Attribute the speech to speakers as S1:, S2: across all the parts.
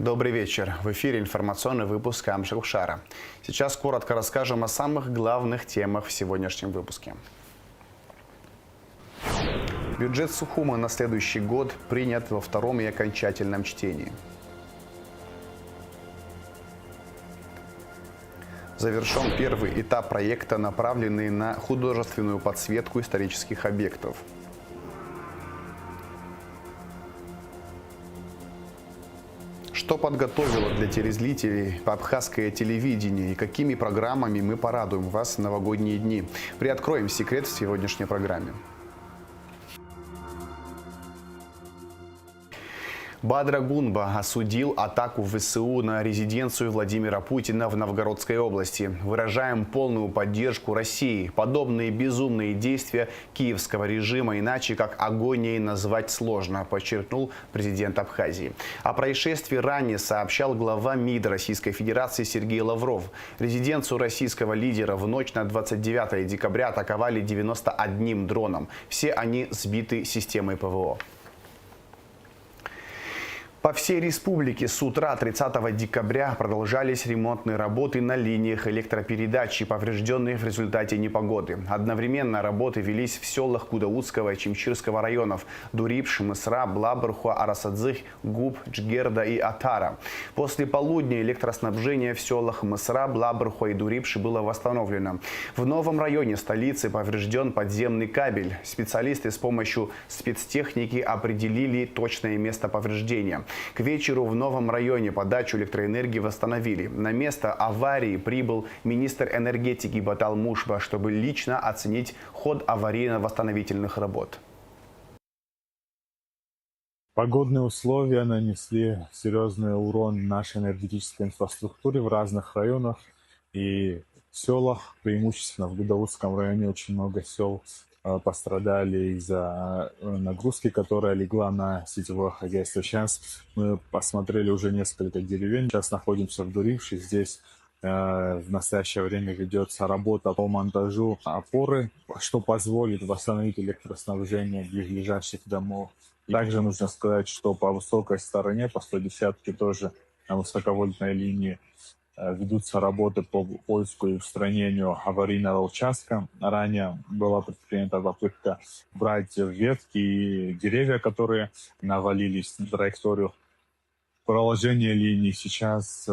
S1: Добрый вечер. В эфире информационный выпуск Амшелшара. Сейчас коротко расскажем о самых главных темах в сегодняшнем выпуске. Бюджет Сухума на следующий год принят во втором и окончательном чтении. Завершен первый этап проекта, направленный на художественную подсветку исторических объектов. Что подготовило для телезрителей абхазское телевидение и какими программами мы порадуем вас в новогодние дни? Приоткроем секрет в сегодняшней программе. Бадра Гунба осудил атаку ВСУ на резиденцию Владимира Путина в Новгородской области. Выражаем полную поддержку России. Подобные безумные действия киевского режима иначе как агонией назвать сложно, подчеркнул президент Абхазии. О происшествии ранее сообщал глава МИД Российской Федерации Сергей Лавров. Резиденцию российского лидера в ночь на 29 декабря атаковали 91 дроном. Все они сбиты системой ПВО. По всей республике с утра 30 декабря продолжались ремонтные работы на линиях электропередачи, поврежденные в результате непогоды. Одновременно работы велись в селах Кудаутского и Чимчирского районов – Дурипш, Мысра, Блабырхуа, Арасадзых, Губ, Джгерда и Атара. После полудня электроснабжение в селах Мысра, Блабырхуа и Дурипш было восстановлено. В новом районе столицы поврежден подземный кабель. Специалисты с помощью спецтехники определили точное место повреждения. К вечеру в новом районе подачу электроэнергии восстановили. На место аварии прибыл министр энергетики Батал Мушба, чтобы лично оценить ход аварийно-восстановительных работ.
S2: Погодные условия нанесли серьезный урон нашей энергетической инфраструктуре в разных районах и селах. Преимущественно в Гудаутском районе очень много сел пострадали из-за нагрузки, которая легла на сетевое хозяйство. Сейчас мы посмотрели уже несколько деревень. Сейчас находимся в Дурипше. Здесь в настоящее время ведется работа по монтажу опоры, что позволит восстановить электроснабжение близлежащих домов. Также нужно сказать, что по высокой стороне, по 110-ке тоже на высоковольтной линии ведутся работы по поиску и устранению аварийного участка. Ранее была предпринята попытка брать ветки и деревья, которые навалились на траекторию проложения линий. Сейчас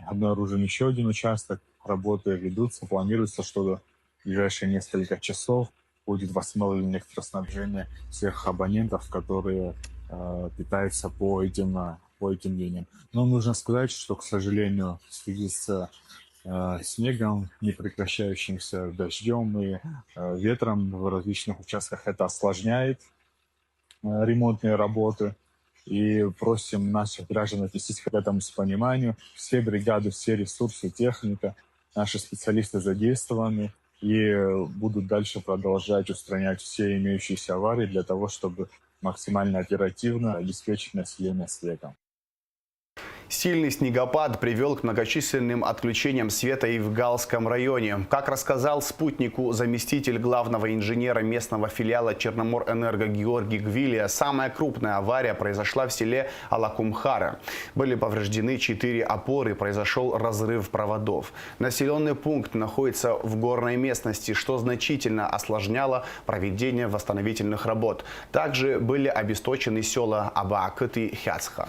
S2: обнаружен еще один участок. Работы ведутся. Планируется, что в ближайшие несколько часов будет восстановлено электроснабжение всех абонентов, которые питаются по этим линиям. Но нужно сказать, что, к сожалению, в связи с снегом, непрекращающимся дождем и ветром в различных участках это осложняет ремонтные работы. И просим наших граждан отнестись к этому с пониманием. Все бригады, все ресурсы, техника, наши специалисты задействованы и будут дальше продолжать устранять все имеющиеся аварии для того, чтобы максимально оперативно обеспечить население светом.
S1: Сильный снегопад привел к многочисленным отключениям света и в Галском районе. Как рассказал «Спутнику» заместитель главного инженера местного филиала Черноморэнерго Георгий Гвилия, самая крупная авария произошла в селе Алакумхара. Были повреждены 4 опоры, произошел разрыв проводов. Населенный пункт находится в горной местности, что значительно осложняло проведение восстановительных работ. Также были обесточены села Абаакыт и Хяцха.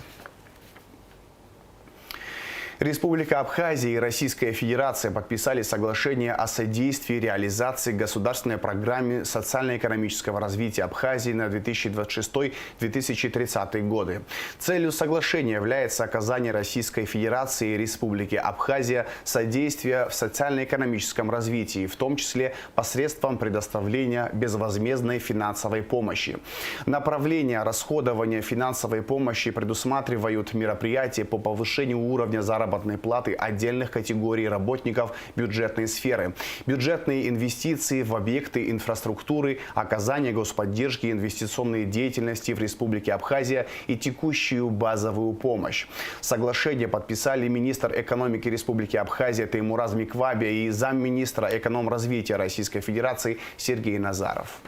S1: Республика Абхазия и Российская Федерация подписали соглашение о содействии реализации государственной программы социально-экономического развития Абхазии на 2026-2030 годы. Целью соглашения является оказание Российской Федерации и Республики Абхазия содействия в социально-экономическом развитии, в том числе посредством предоставления безвозмездной финансовой помощи. Направления расходования финансовой помощи предусматривают мероприятия по повышению уровня заработной платы отдельных категорий работников бюджетной сферы, бюджетные инвестиции в объекты инфраструктуры, оказание господдержки и инвестиционной деятельности в Республике Абхазия и текущую базовую помощь. Соглашение подписали министр экономики Республики Абхазия Теймураз Миквабия и замминистра экономразвития Российской Федерации Сергей Назаров.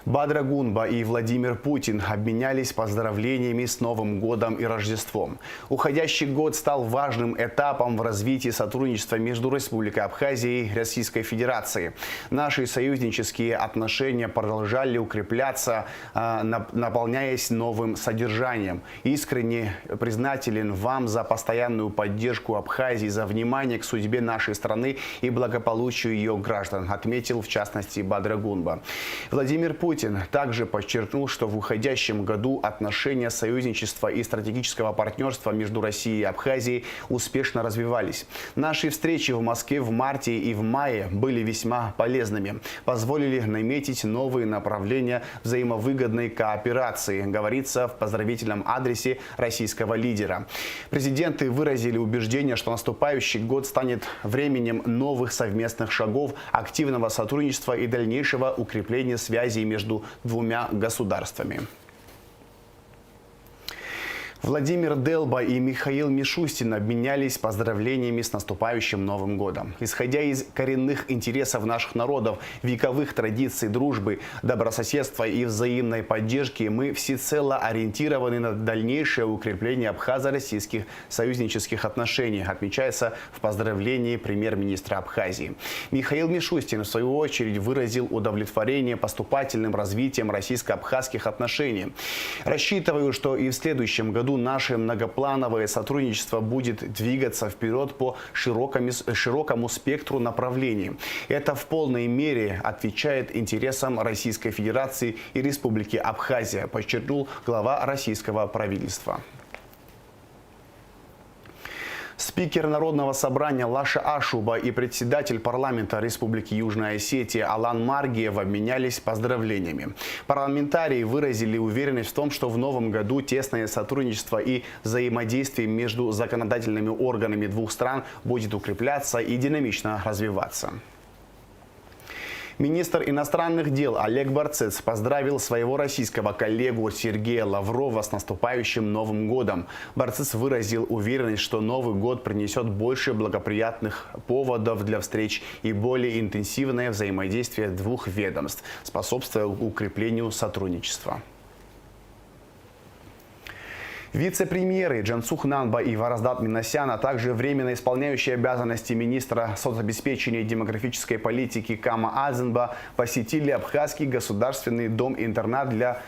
S1: Бадрагунба и Владимир Путин обменялись поздравлениями с Новым годом и Рождеством. Уходящий год стал важным этапом в развитии сотрудничества между Республикой Абхазия и Российской Федерацией. Наши союзнические отношения продолжали укрепляться, наполняясь новым содержанием. Искренне признателен вам за постоянную поддержку Абхазии, за внимание к судьбе нашей страны и благополучию ее граждан, отметил в частности Бадрагунба. Владимир Путин также подчеркнул, что в уходящем году отношения союзничества и стратегического партнерства между Россией и Абхазией успешно развивались. Наши встречи в Москве в марте и в мае были весьма полезными, позволили наметить новые направления взаимовыгодной кооперации, говорится в поздравительном адресе российского лидера. Президенты выразили убеждение, что наступающий год станет временем новых совместных шагов, активного сотрудничества и дальнейшего укрепления связей между двумя государствами. Владимир Делба и Михаил Мишустин обменялись поздравлениями с наступающим Новым годом. Исходя из коренных интересов наших народов, вековых традиций дружбы, добрососедства и взаимной поддержки, мы всецело ориентированы на дальнейшее укрепление абхазо-российских союзнических отношений, отмечается в поздравлении премьер-министра Абхазии. Михаил Мишустин, в свою очередь, выразил удовлетворение поступательным развитием российско-абхазских отношений. Рассчитываю, что и в следующем году наше многоплановое сотрудничество будет двигаться вперед по широкому спектру направлений. Это в полной мере отвечает интересам Российской Федерации и Республики Абхазия, подчеркнул глава российского правительства. Спикер Народного собрания Лаша Ашуба и председатель парламента Республики Южная Осетия Алан Маргиев обменялись поздравлениями. Парламентарии выразили уверенность в том, что в новом году тесное сотрудничество и взаимодействие между законодательными органами двух стран будет укрепляться и динамично развиваться. Министр иностранных дел Олег Барцец поздравил своего российского коллегу Сергея Лаврова с наступающим Новым годом. Барцец выразил уверенность, что Новый год принесет больше благоприятных поводов для встреч и более интенсивное взаимодействие двух ведомств, способствуя укреплению сотрудничества. Вице-премьеры Джансух Нанба и Вараздат Минасян, а также временно исполняющие обязанности министра соцобеспечения и демографической политики Кама Азенба посетили Абхазский государственный дом-интернат для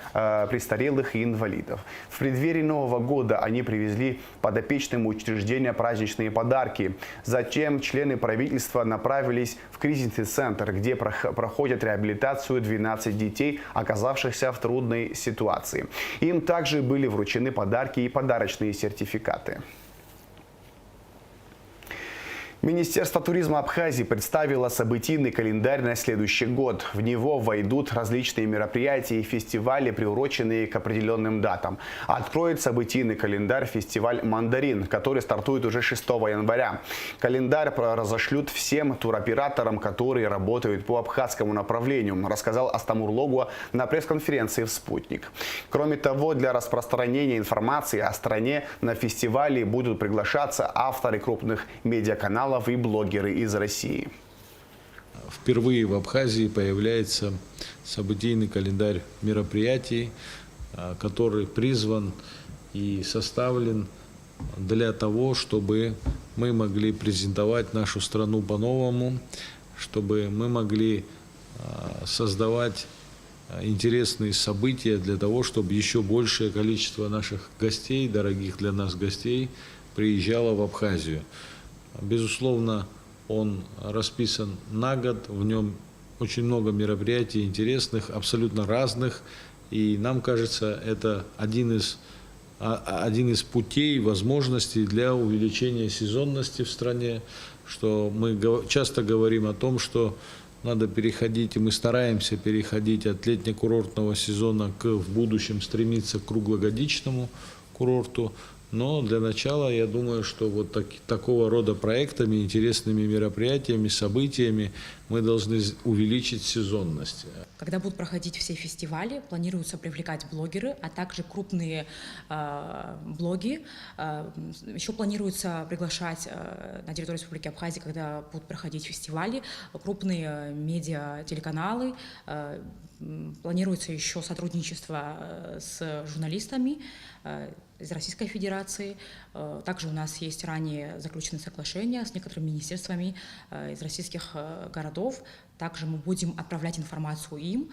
S1: престарелых и инвалидов. В преддверии Нового года они привезли подопечным учреждения праздничные подарки. Затем члены правительства направились в кризисный центр, где проходят реабилитацию 12 детей, оказавшихся в трудной ситуации. Им также были вручены подарки и подарочные сертификаты. Министерство туризма Абхазии представило событийный календарь на следующий год. В него войдут различные мероприятия и фестивали, приуроченные к определенным датам. Откроет событийный календарь фестиваль «Мандарин», который стартует уже 6 января. Календарь разошлют всем туроператорам, которые работают по абхазскому направлению, рассказал Астамурлогу на пресс-конференции в «Спутник». Кроме того, для распространения информации о стране на фестивале будут приглашаться авторы крупных медиаканалов и блогеры из России.
S3: Впервые в Абхазии появляется событийный календарь мероприятий, который призван и составлен для того, чтобы мы могли презентовать нашу страну по-новому, чтобы мы могли создавать интересные события для того, чтобы еще большее количество наших гостей, дорогих для нас гостей, приезжало в Абхазию. Безусловно, он расписан на год, в нем очень много мероприятий интересных, абсолютно разных, и нам кажется, это один из путей, возможностей для увеличения сезонности в стране, что мы часто говорим о том, что надо переходить, и мы стараемся переходить от летнекурортного сезона в будущем стремиться к круглогодичному курорту. Но для начала, я думаю, что вот такого рода проектами, интересными мероприятиями, событиями мы должны увеличить сезонность.
S4: Когда будут проходить все фестивали, планируется привлекать блогеры, а также крупные блоги. Еще планируется приглашать на территорию Республики Абхазия, когда будут проходить фестивали, крупные медиа, телеканалы. Планируется еще сотрудничество с журналистами из Российской Федерации. Также у нас есть ранее заключены соглашения с некоторыми министерствами из российских городов. Также мы будем отправлять информацию им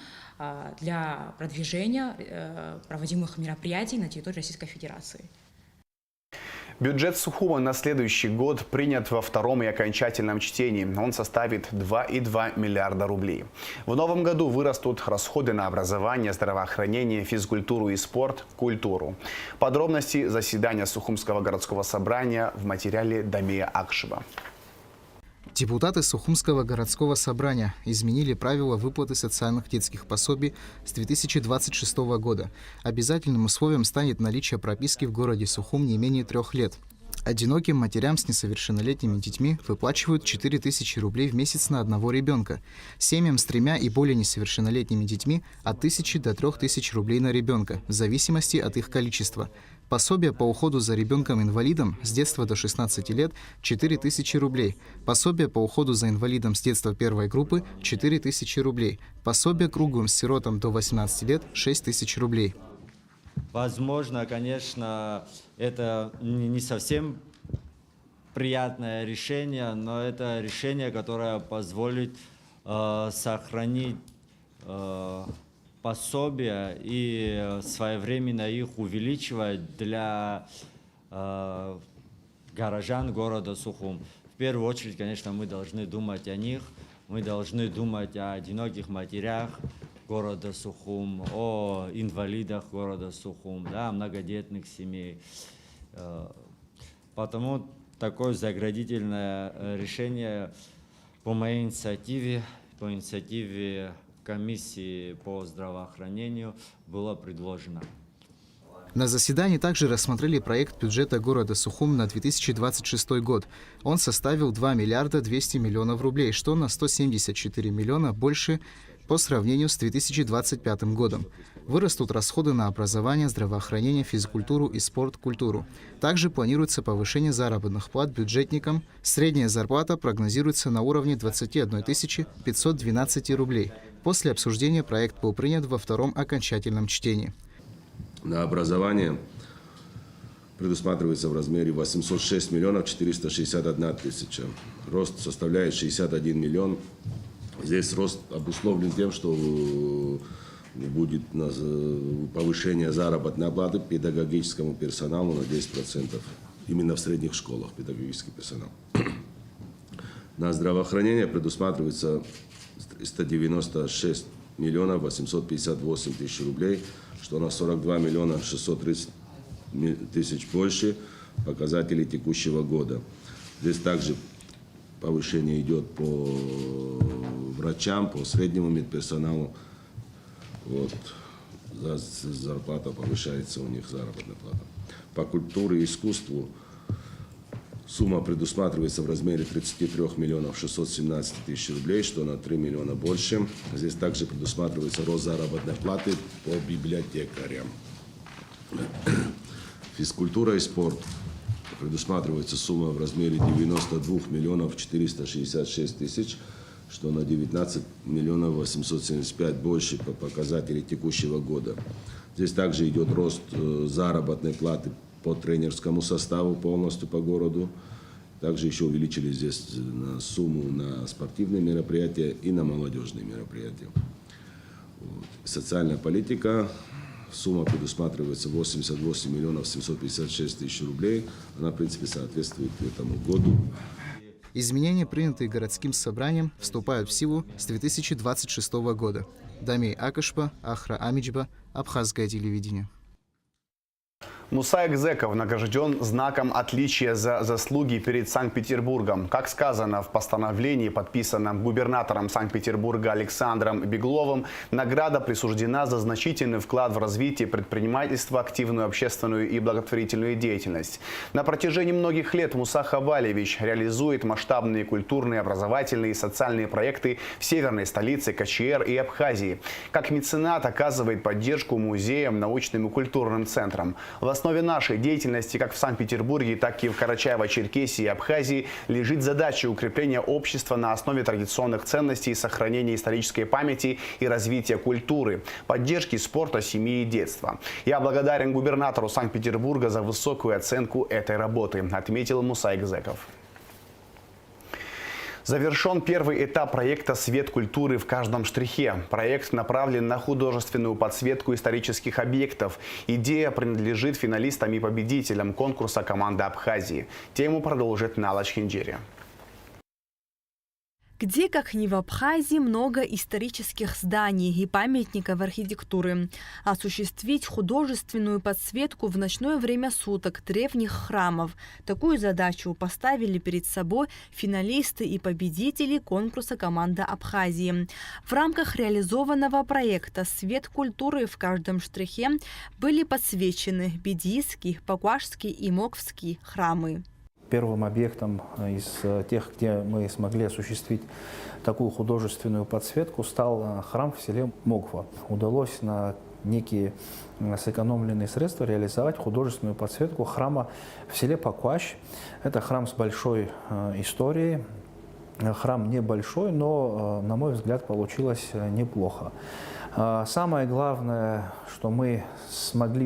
S4: для продвижения проводимых мероприятий на территории Российской Федерации.
S1: Бюджет Сухума на следующий год принят во втором и окончательном чтении. Он составит 2,2 миллиарда рублей. В новом году вырастут расходы на образование, здравоохранение, физкультуру и спорт, культуру. Подробности заседания Сухумского городского собрания в материале Дамия Акшева.
S5: Депутаты Сухумского городского собрания изменили правила выплаты социальных детских пособий с 2026 года. Обязательным условием станет наличие прописки в городе Сухум не менее 3 лет. Одиноким матерям с несовершеннолетними детьми выплачивают 4000 рублей в месяц на одного ребенка. Семьям с 3 и более несовершеннолетними детьми от 1000 до 3000 рублей на ребенка, в зависимости от их количества. Пособие по уходу за ребенком-инвалидом с детства до 16 лет – 4000 рублей. Пособие по уходу за инвалидом с детства первой группы – 4000 рублей. Пособие круглым сиротам до 18 лет – 6000 рублей.
S6: Возможно, конечно, это не совсем приятное решение, но это решение, которое позволит сохранить пособия и своевременно их увеличивать для горожан города Сухум. В первую очередь, конечно, мы должны думать о них, мы должны думать о одиноких матерях города Сухум, о инвалидах города Сухум, да, многодетных семей. Потому такое заградительное решение по моей инициативе, по инициативе комиссии по здравоохранению было предложено.
S5: На заседании также рассмотрели проект бюджета города Сухум на 2026 год. Он составил 2 миллиарда 200 миллионов рублей, что на 174 миллиона больше по сравнению с 2025 годом. Вырастут расходы на образование, здравоохранение, физкультуру и спорт-культуру. Также планируется повышение заработных плат бюджетникам. Средняя зарплата прогнозируется на уровне 21 512 рублей. После обсуждения проект был принят во втором окончательном чтении.
S7: На образование предусматривается в размере 806 миллионов 461 тысяча. Рост составляет 61 миллион. Здесь рост обусловлен тем, что будет повышение заработной платы педагогическому персоналу на 10%. Именно в средних школах педагогический персонал. На здравоохранение предусматривается 196 миллионов 858 тысяч рублей, что на 42 миллиона 630 тысяч больше показателей текущего года. Здесь также повышение идет по врачам, по среднему медперсоналу. Вот. Зарплата повышается у них, заработная плата. По культуре и искусству сумма предусматривается в размере 33 миллионов 617 тысяч рублей, что на 3 миллиона больше. Здесь также предусматривается рост заработной платы по библиотекарям. Физкультура и спорт. Предусматривается сумма в размере 92 миллионов 466 тысяч, что на 19 миллионов 875 больше по показателям текущего года. Здесь также идет рост заработной платы по тренерскому составу полностью по городу. Также еще увеличили здесь сумму на спортивные мероприятия и на молодежные мероприятия. Вот. Социальная политика. Сумма предусматривается 88 миллионов 756 тысяч рублей. Она, в принципе, соответствует этому году.
S5: Изменения, принятые городским собранием, вступают в силу с 2026 года. Дамей Акашба, Ахра Амичба, Абхазское телевидение.
S1: Муса Экзеков награжден знаком отличия за заслуги перед Санкт-Петербургом. Как сказано в постановлении, подписанном губернатором Санкт-Петербурга Александром Бегловым, награда присуждена за значительный вклад в развитие предпринимательства, активную общественную и благотворительную деятельность. На протяжении многих лет Муса Хавалевич реализует масштабные культурные, образовательные и социальные проекты в северной столице КЧР и Абхазии. Как меценат оказывает поддержку музеям, научным и культурным центрам. В основе нашей деятельности как в Санкт-Петербурге, так и в Карачаево-Черкесии и Абхазии лежит задача укрепления общества на основе традиционных ценностей, сохранения исторической памяти и развития культуры, поддержки спорта, семьи и детства. Я благодарен губернатору Санкт-Петербурга за высокую оценку этой работы, отметил Муса Экзеков. Завершен первый этап проекта «Свет культуры в каждом штрихе». Проект направлен на художественную подсветку исторических объектов. Идея принадлежит финалистам и победителям конкурса команды Абхазии. Тему продолжит Нала Чхинджери.
S8: Где, как ни в Абхазии, много исторических зданий и памятников архитектуры. Осуществить художественную подсветку в ночное время суток древних храмов. Такую задачу поставили перед собой финалисты и победители конкурса команды Абхазии. В рамках реализованного проекта «Свет культуры в каждом штрихе» были подсвечены Бедийский, Пакуашский и Моквский храмы.
S9: Первым объектом из тех, где мы смогли осуществить такую художественную подсветку, стал храм в селе Моква. Удалось на некие сэкономленные средства реализовать художественную подсветку храма в селе Пакуаш. Это храм с большой историей. Храм небольшой, но, на мой взгляд, получилось неплохо. Самое главное, что мы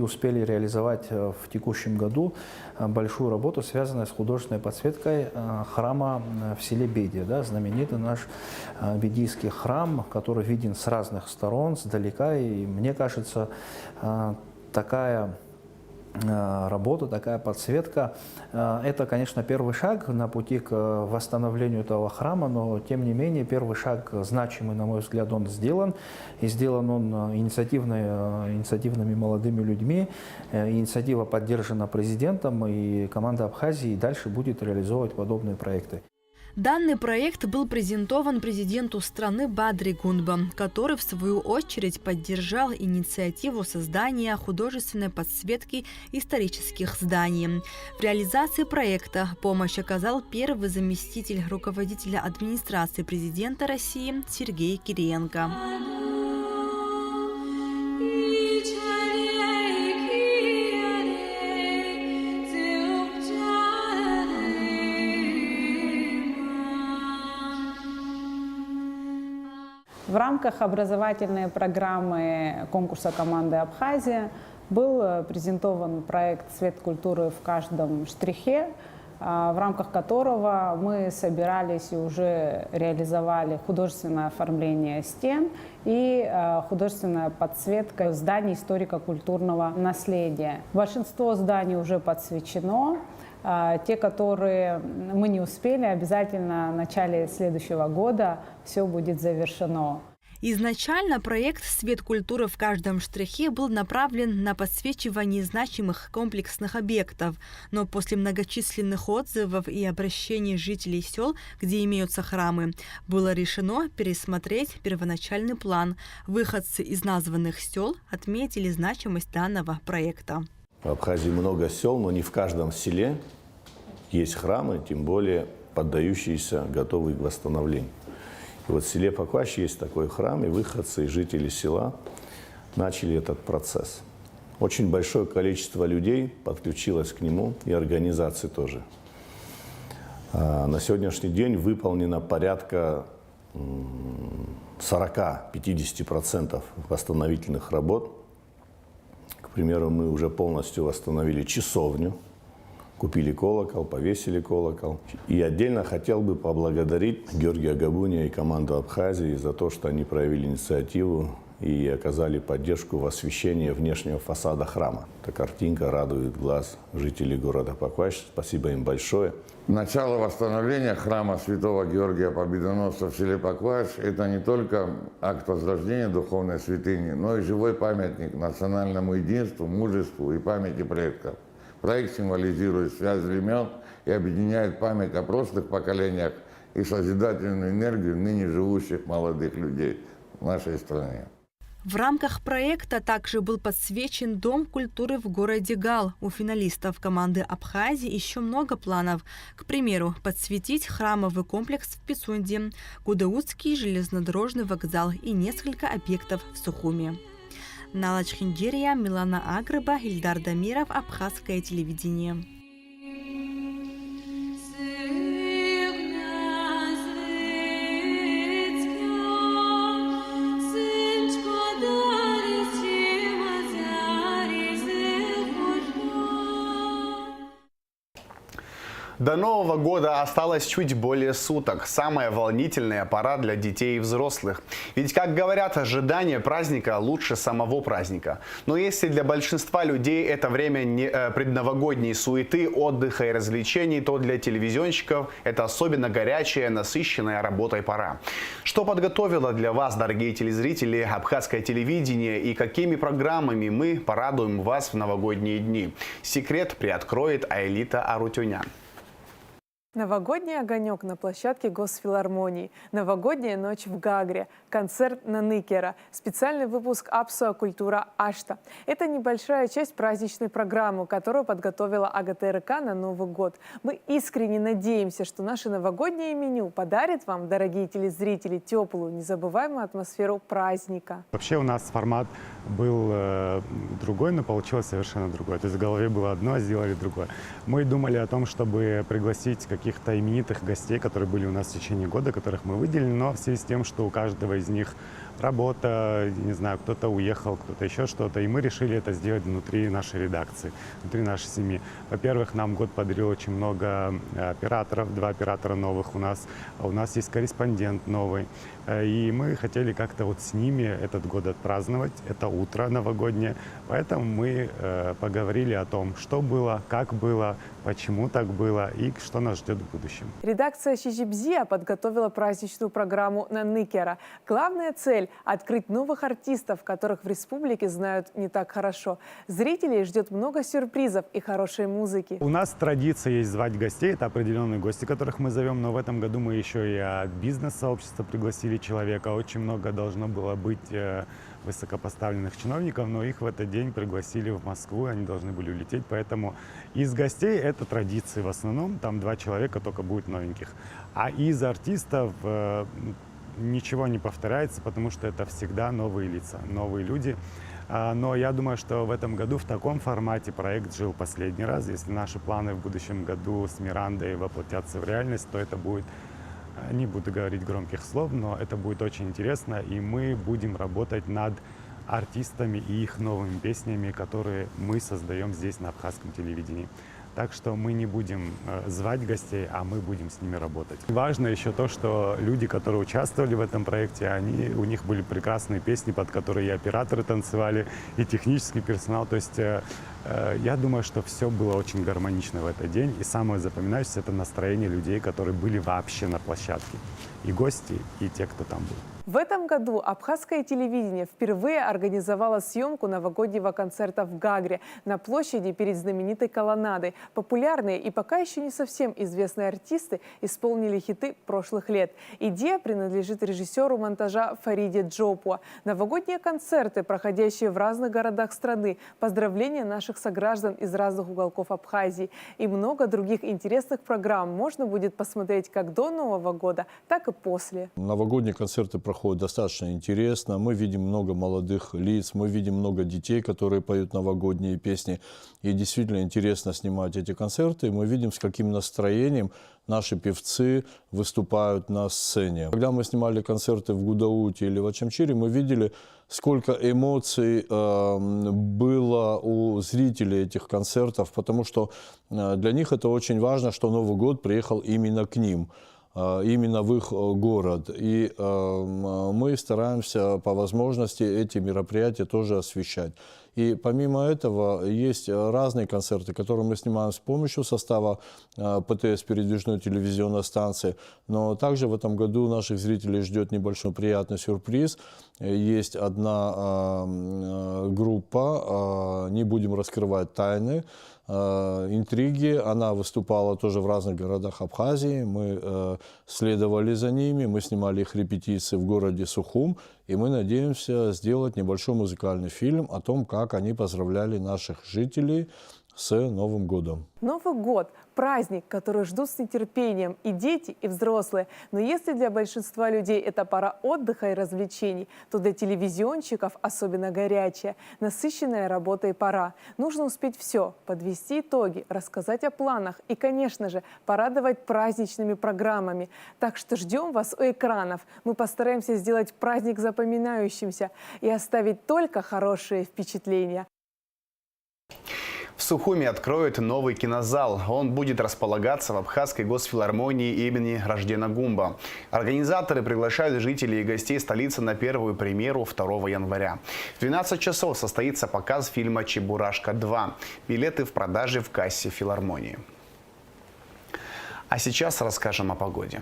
S9: успели реализовать в текущем году, большую работу, связанную с художественной подсветкой храма в селе Бедия. Да, знаменитый наш Бедийский храм, который виден с разных сторон, сдалека. И мне кажется, такая работа, такая подсветка, это, конечно, первый шаг на пути к восстановлению этого храма, но, тем не менее, первый шаг значимый, на мой взгляд, он сделан. И сделан он инициативными молодыми людьми. Инициатива поддержана президентом, и команда Абхазии дальше будет реализовывать подобные проекты.
S8: Данный проект был презентован президенту страны Бадри Гунба, который, в свою очередь, поддержал инициативу создания художественной подсветки исторических зданий. В реализации проекта помощь оказал первый заместитель руководителя администрации президента России Сергей Кириенко.
S10: В рамках образовательной программы конкурса команды Абхазия был презентован проект «Свет культуры в каждом штрихе», в рамках которого мы собирались и уже реализовали художественное оформление стен и художественная подсветка зданий историко-культурного наследия. Большинство зданий уже подсвечено. Те, которые мы не успели, обязательно в начале следующего года все будет завершено.
S8: Изначально проект «Свет культуры в каждом штрихе» был направлен на подсвечивание значимых комплексных объектов, но после многочисленных отзывов и обращений жителей сел, где имеются храмы, было решено пересмотреть первоначальный план. Выходцы из названных сел отметили значимость данного проекта.
S11: В Абхазии много сел, но не в каждом селе есть храмы, тем более поддающиеся, готовые к восстановлению. И вот в селе Пакуаш есть такой храм, и выходцы и жители села начали этот процесс. Очень большое количество людей подключилось к нему, и организаций тоже. На сегодняшний день выполнено порядка 40-50% восстановительных работ. К примеру, мы уже полностью восстановили часовню, купили колокол, повесили колокол. И отдельно хотел бы поблагодарить Георгия Габуния и команду Абхазии за то, что они проявили инициативу и оказали поддержку в освещении внешнего фасада храма. Эта картинка радует глаз жителей города Пакващ. Спасибо им большое.
S12: Начало восстановления храма святого Георгия Победоносца в селе Пакващ – это не только акт возрождения духовной святыни, но и живой памятник национальному единству, мужеству и памяти предков. Проект символизирует связь времен и объединяет память о прошлых поколениях и созидательную энергию ныне живущих молодых людей в нашей стране.
S8: В рамках проекта также был подсвечен Дом культуры в городе Гал. У финалистов команды Абхазии еще много планов. К примеру, подсветить храмовый комплекс в Пицунде, Гудаутский железнодорожный вокзал и несколько объектов в Сухуми. Нала Чхиндерия, Милана Агрыба, Ильдар Дамиров, Абхазское телевидение.
S1: До Нового года осталось чуть более суток. Самая волнительная пора для детей и взрослых. Ведь, как говорят, ожидание праздника лучше самого праздника. Но если для большинства людей это время не предновогодней суеты, отдыха и развлечений, то для телевизионщиков это особенно горячая, насыщенная работой пора. Что подготовило для вас, дорогие телезрители, Абхазское телевидение и какими программами мы порадуем вас в новогодние дни? Секрет приоткроет Аэлита Арутюнян.
S13: Новогодний огонек на площадке Госфилармонии, новогодняя ночь в Гагре, концерт Наныкера, специальный выпуск Апсуа Культура Ашта. Это небольшая часть праздничной программы, которую подготовила АГТРК на Новый год. Мы искренне надеемся, что наше новогоднее меню подарит вам, дорогие телезрители, теплую, незабываемую атмосферу праздника.
S14: Вообще у нас формат был другой, но получилось совершенно другое. То есть в голове было одно, а сделали другое. Мы думали о том, чтобы пригласить каких-то именитых гостей, которые были у нас в течение года, которых мы выделили, но в связи с тем, что у каждого из них работа, не знаю, кто-то уехал, кто-то еще что-то, и мы решили это сделать внутри нашей редакции, внутри нашей семьи. Во-первых, нам год подарил очень много операторов, 2 оператора новых у нас есть корреспондент новый, и мы хотели как-то вот с ними этот год отпраздновать, это утро новогоднее, поэтому мы поговорили о том, что было, как было, почему так было и что нас ждет в будущем.
S13: Редакция Шижибзия подготовила праздничную программу Наныкера. Главная цель – открыть новых артистов, которых в республике знают не так хорошо. Зрителей ждет много сюрпризов и хорошей музыки.
S14: У нас традиция есть звать гостей, это определенные гости, которых мы зовем, но в этом году мы еще и от бизнес-сообщества пригласили человека. Очень много должно было быть высокопоставленных чиновников, но их в этот день пригласили в Москву, они должны были улететь, поэтому из гостей это традиции в основном, там 2 человека только будет новеньких. А из артистов ничего не повторяется, потому что это всегда новые лица, новые люди. Но я думаю, что в этом году в таком формате проект жил последний раз. Если наши планы в будущем году с Мирандой воплотятся в реальность, то это будет, не буду говорить громких слов, но это будет очень интересно, и мы будем работать над артистами и их новыми песнями, которые мы создаем здесь на Абхазском телевидении. Так что мы не будем звать гостей, а мы будем с ними работать. Важно еще то, что люди, которые участвовали в этом проекте, у них были прекрасные песни, под которые и операторы танцевали, и технический персонал. То есть я думаю, что все было очень гармонично в этот день. И самое запоминающееся – это настроение людей, которые были вообще на площадке. И гости, и те, кто там был.
S13: В этом году Абхазское телевидение впервые организовало съемку новогоднего концерта в Гагре на площади перед знаменитой колоннадой. Популярные и пока еще не совсем известные артисты исполнили хиты прошлых лет. Идея принадлежит режиссеру монтажа Фариде Джопуа. Новогодние концерты, проходящие в разных городах страны, поздравления наших сограждан из разных уголков Абхазии и много других интересных программ можно будет посмотреть как до Нового года, так и после.
S15: Новогодние концерты проходят достаточно интересно. Мы видим много молодых лиц, мы видим много детей, которые поют новогодние песни. И действительно интересно снимать эти концерты. Мы видим, с каким настроением наши певцы выступают на сцене. Когда мы снимали концерты в Гудауте или в Ачамчире, мы видели, сколько эмоций было у зрителей этих концертов, потому что для них это очень важно, что Новый год приехал именно к ним. именно в их город. И мы стараемся по возможности эти мероприятия тоже освещать. И помимо этого есть разные концерты, которые мы снимаем с помощью состава ПТС, передвижной телевизионной станции. Но также в этом году наших зрителей ждет небольшой приятный сюрприз. Есть одна группа, не будем раскрывать тайны, интриги. Она выступала тоже в разных городах Абхазии. Мы следовали за ними, мы снимали их репетиции в городе Сухум. И мы надеемся сделать небольшой музыкальный фильм о том, как они поздравляли наших жителей с Новым годом.
S13: Новый год – праздник, который ждут с нетерпением и дети, и взрослые. Но если для большинства людей это пора отдыха и развлечений, то для телевизионщиков особенно горячая, насыщенная работой пора. Нужно успеть все – подвести итоги, рассказать о планах и, конечно же, порадовать праздничными программами. Так что ждем вас у экранов. Мы постараемся сделать праздник запоминающимся и оставить только хорошие впечатления.
S1: В Сухуми откроют новый кинозал. Он будет располагаться в Абхазской госфилармонии имени Раждена Гумба. Организаторы приглашают жителей и гостей столицы на первую премьеру 2 января. В 12 часов состоится показ фильма «Чебурашка 2». Билеты в продаже в кассе филармонии. А сейчас расскажем о погоде.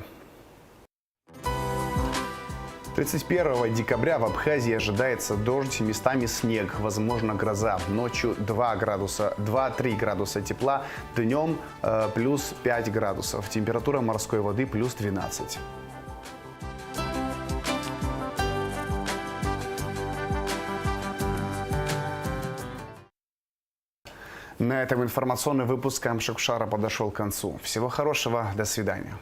S1: 31 декабря в Абхазии ожидается дождь, местами снег, возможно гроза. Ночью 2-3 градуса тепла, днем плюс 5 градусов. Температура морской воды плюс 12. На этом информационный выпуск Амшакшара подошел к концу. Всего хорошего, до свидания.